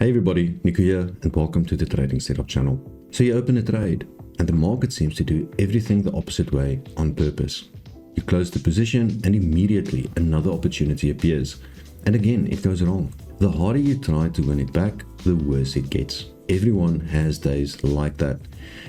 Hey everybody, Nico here and welcome to the Trading Setup channel. So you open a trade and the market seems to do everything the opposite way on purpose. You close the position and immediately another opportunity appears. And again, it goes wrong. The harder you try to win it back, the worse it gets. Everyone has days like that,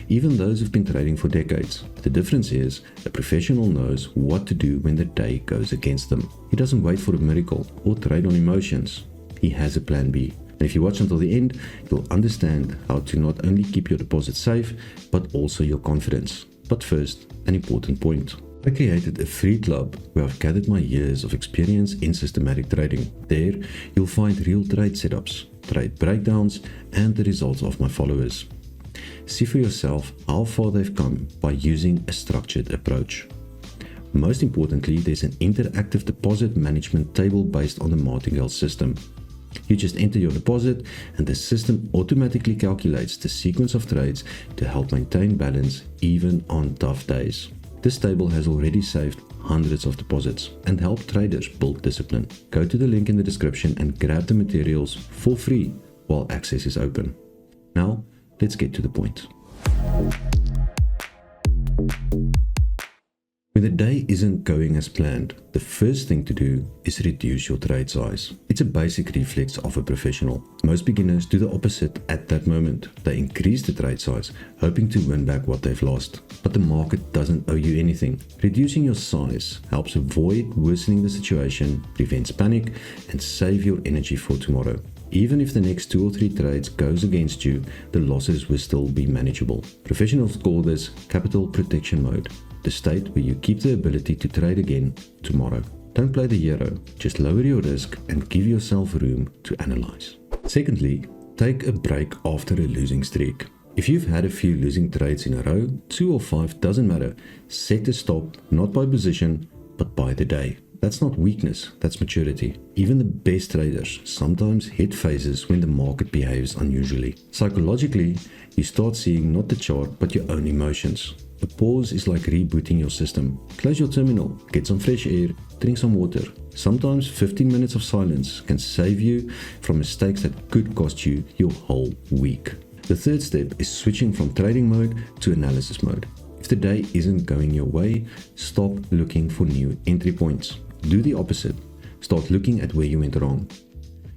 even those who've been trading for decades. The difference is, a professional knows what to do when the day goes against them. He doesn't wait for a miracle or trade on emotions. He has a plan B. And if you watch until the end, you'll understand how to not only keep your deposit safe, but also your confidence. But first, an important point. I created a free club where I've gathered my years of experience in systematic trading. There, you'll find real trade setups, trade breakdowns, and the results of my followers. See for yourself how far they've come by using a structured approach. Most importantly, there's an interactive deposit management table based on the Martingale system. You just enter your deposit and the system automatically calculates the sequence of trades to help maintain balance even on tough days. This table has already saved hundreds of deposits and helped traders build discipline. Go to the link in the description and grab the materials for free while access is open. Now, let's get to the point. When the day isn't going as planned, the first thing to do is reduce your trade size. It's a basic reflex of a professional. Most beginners do the opposite at that moment. They increase the trade size, hoping to win back what they've lost. But the market doesn't owe you anything. Reducing your size helps avoid worsening the situation, prevents panic, and save your energy for tomorrow. Even if the next 2 or 3 trades goes against you, the losses will still be manageable. Professionals call this capital protection mode, the state where you keep the ability to trade again tomorrow. Don't play the hero, just lower your risk and give yourself room to analyze. Secondly, take a break after a losing streak. If you've had a few losing trades in a row, 2 or 5 doesn't matter, set a stop not by position but by the day. That's not weakness, that's maturity. Even the best traders sometimes hit phases when the market behaves unusually. Psychologically, you start seeing not the chart but your own emotions. A pause is like rebooting your system. Close your terminal, get some fresh air, drink some water. Sometimes 15 minutes of silence can save you from mistakes that could cost you your whole week. The third step is switching from trading mode to analysis mode. If the day isn't going your way, stop looking for new entry points. Do the opposite. Start looking at where you went wrong.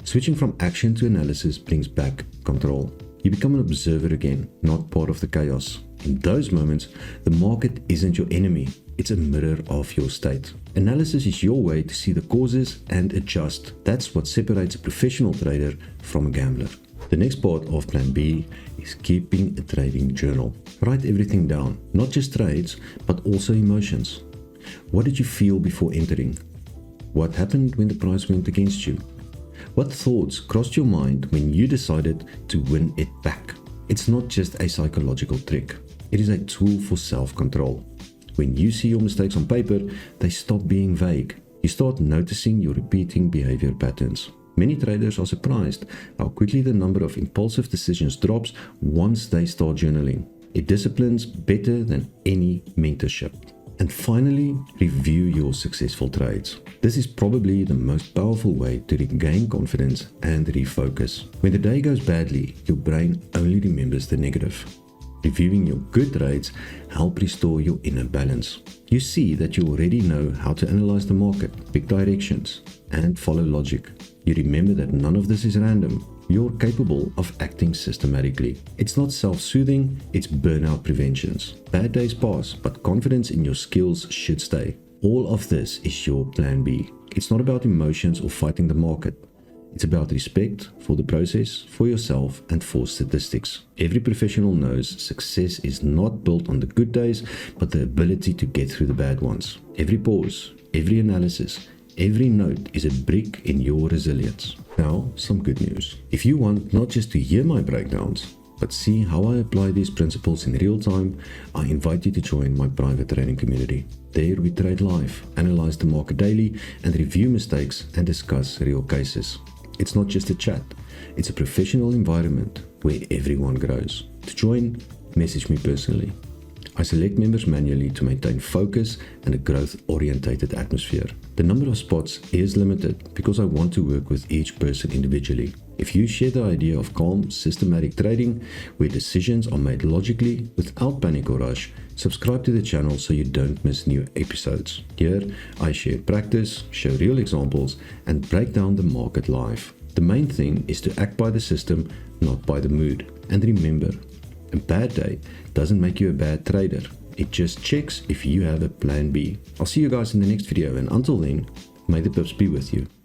Switching from action to analysis brings back control. You become an observer again, not part of the chaos. In those moments, the market isn't your enemy, it's a mirror of your state. Analysis is your way to see the causes and adjust. That's what separates a professional trader from a gambler. The next part of Plan B is keeping a trading journal. Write everything down, not just trades, but also emotions. What did you feel before entering? What happened when the price went against you? What thoughts crossed your mind when you decided to win it back? It's not just a psychological trick. It is a tool for self-control. When you see your mistakes on paper, they stop being vague. You start noticing your repeating behavior patterns. Many traders are surprised how quickly the number of impulsive decisions drops once they start journaling. It disciplines better than any mentorship. And finally, review your successful trades. This is probably the most powerful way to regain confidence and refocus. When the day goes badly, your brain only remembers the negative. Reviewing your good trades help restore your inner balance. You see that you already know how to analyze the market, pick directions, and follow logic. You remember that none of this is random. You're capable of acting systematically. It's not self-soothing, it's burnout preventions. Bad days pass, but confidence in your skills should stay. All of this is your Plan B. It's not about emotions or fighting the market. It's about respect for the process, for yourself, and for statistics. Every professional knows success is not built on the good days, but the ability to get through the bad ones. Every pause, every analysis, every note is a brick in your resilience. Now, some good news. If you want not just to hear my breakdowns, but see how I apply these principles in real time, I invite you to join my private trading community. There we trade live, analyze the market daily, and review mistakes and discuss real cases. It's not just a chat, it's a professional environment where everyone grows. To join, message me personally. I select members manually to maintain focus and a growth-orientated atmosphere. The number of spots is limited because I want to work with each person individually. If you share the idea of calm, systematic trading where decisions are made logically without panic or rush, subscribe to the channel so you don't miss new episodes. Here, I share practice, show real examples, and break down the market live. The main thing is to act by the system, not by the mood. And remember, a bad day doesn't make you a bad trader. It just checks if you have a plan B. I'll see you guys in the next video, and until then, may the pips be with you.